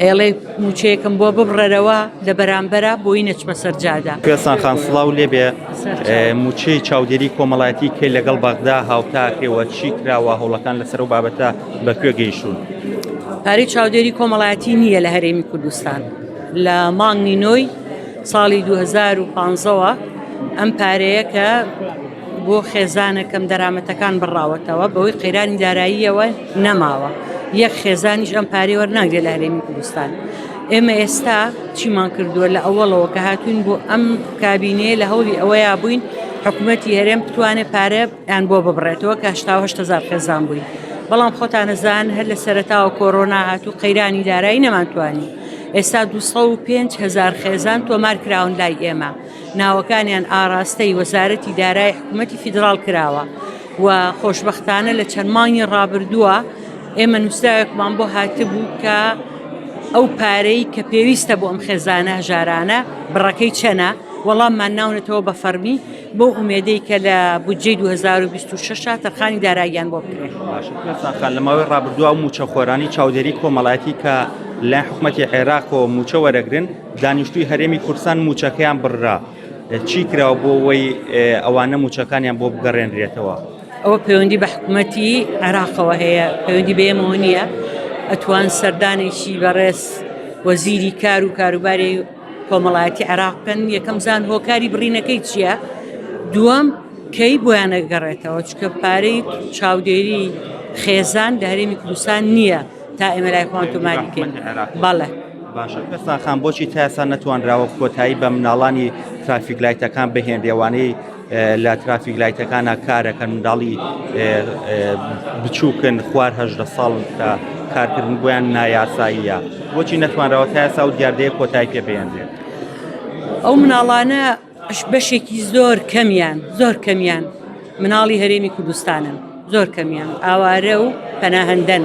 ئێڵێ موچەیەکم بۆ ببڕەرەوە لە بەرامبەرە بۆی نەچمە سەرجادا. پێسان خان سڵاو لێبێ موچەی چاودێری کۆمەڵایەتی کەی لەگەڵ بەغدا هاوتاکرێەوە چی کراوە هەوڵەکان لەسەر و بابەتە بەکوێ گەیشتون؟ پارەی چاودێری کۆمەڵایەتی نییە لە هەرێمی کوردستان. لە مانگی نۆی ساڵی 2015ەوە ئەم پارەیە کە بۆ خێزانەکەم دەرامەتەکان بڕاوەتەوە بەوەی قەیرانی داراییەوە نەماوە. یەک خێزانیش ئەم پارەی وەرناگرێت لە هەرێمی کوردستان. ئێمە ئێستا چیمان کردووە لە ئەوەڵەوە کە هاتوین بۆ ئەم کابینەیە لە هەوڵی ئەوەیە بووین حکوومەتی هەرێم بتوانێت پارە یان بۆ ببڕێتەوە کە 8,000 خێزان بووین. بەڵام خۆتانەزان هەر لە سەرەتاوە کۆڕۆنا هاتوو قەیرانی دارایی نەمانتوانی. ئێستا 205,000 خێزان تۆمار کراون لای ئێمە. ناوەکانیان ئاراستەی وەزارەتی دارایی حکوومەتی فیدراڵ کراوە و خۆشبەختانە لە چەند مانگی ڕابردووە ئێمە نووسراوێکمان بۆ هاتبوو کە ئەو پارەی کە پێویستە بۆ ئەم خێزانە هەژارانە بڕەکەی چەنە وەڵاممان ناونێتەوە بە فەرمی بۆ ئومێدەی کە لە بودجەی 2026 تەرخانی داراییان بۆ بکرێت. لە ماوەی ڕابردووە و موچە خۆرانی چاودێری کۆمەڵایەتی کە لە حکوومەتی عێراق و موچە وەرەگرن دانیشتووی هەرێمی کوردستان موچەکەیان بڕا. چی کراوە بۆ ئەوەی ئەوانە موچەکانیان بۆ بگەڕێنرێتەوە؟ ئەوە پەیوەندی بە حکوومەتی عێراقەوە هەیە، پەیوەندی بێمەوە نییە. ئەتوان سەردانێکی بەڕێز وەزیری کار و کاروباری کۆمەڵایەتی عێراقن یەکەم زان هۆکاری بڕینەکەی چییە؟ دووەم کەی بۆیان نەگەڕێتەوە چکە پارەی چاودێری خێزان لە هەرێمی کوردستان نییە تا ئێمە لای خۆمان تۆماریکەین. بەڵێ باشە پێستان خان بۆچی تا ئێستا نەتوانراوە کۆتایی بە مناڵانی ترافیک لایتەکان بهێنرێوانەی لە ترافیک لایتەکانە کارەکەن منداڵی بچووکن خوار 18 ساڵن کە کارکردن بۆیان نایاساییە بۆچی نەتوانراوە تا ئێستا و دیاردەیە کۆتایی پێ بهێنرێت؟ ئەو مناڵانە بەشێکی زۆر کەمیان مناڵی هەرێمی کوردستانن، زۆر کەمیان ئاوارە و پەناهەندەن.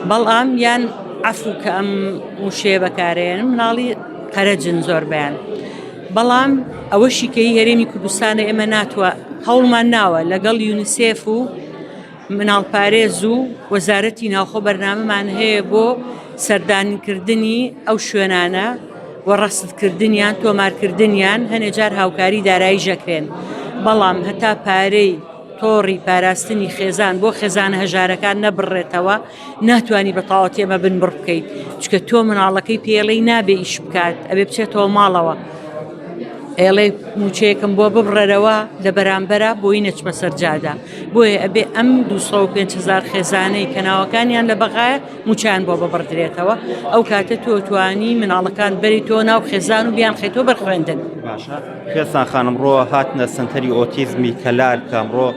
بەڵام یان عەفو کە ئەم وشەیە بەکارێنن مناڵی قەرەجن زۆر بەیان. بەڵام ئەوەشی کەی هەرێمی کوردستانە ئێمە ناتوە هەوڵمان ناوە لەگەڵ یونیسێف و مناڵپارێز و وەزارەتی ناوخۆ بەرنامەمان هەیە بۆ سەردانکردنی ئەو شوێنانە و ڕەسندکردنیان تۆمارکردنیان هەنێجار هاوکاری دارایی ژەکرێن. بەڵام هەتا پارەی تۆڕی پاراستنی خێزان بۆ خێزانە هەژارەکان نەبڕێتەوە ناتوانانی بەتەواوەتی ئەمە بنبڕ بکەیت چکە تۆ مناڵەکەی پێڵەی نابێ ئیش بکات ئەبێ بچێتەوە ماڵەوە. ئێڵێ موچەیەکم بۆ ببڕەرەوە لە بەرامبەرە بۆی نەچمە سەرجادا بۆیە ئەبێ ئەم 205,000 خێزانەی کە ناوەکانیان لە بەغایە موچیان بۆ ببڕدرێتەوە. ئەو کاتە تۆ توانی مناڵەکان بەری تۆ ناو خێزان و بیان خێتەوە بەرخوێندن. باشە پێستان خانم ڕۆ هاتنە سنتەری ئۆتیزمی کەلار کە ئەمڕۆ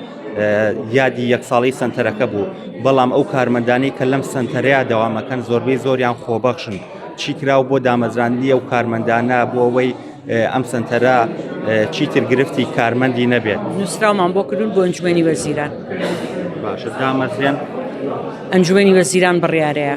یادی یەک ساڵی سنتەرەکە بوو بەڵام ئەو کارمەندانی کە لەم سنتەرەیە دەوامەکەن زۆربەی زۆریان خۆبەخشن چی کراو بۆ دامەزراندنی ئەو کارمەندانە بۆ ئەوەی ئەم سنتەرە چیتر گرفتی کارمەندی نەبێت؟ نووسراومان بۆ کردون بۆ ئەنجومەنی وەزیران. باشە دامەزرێن ئەنجومەنی وەزیران بڕیارەیە.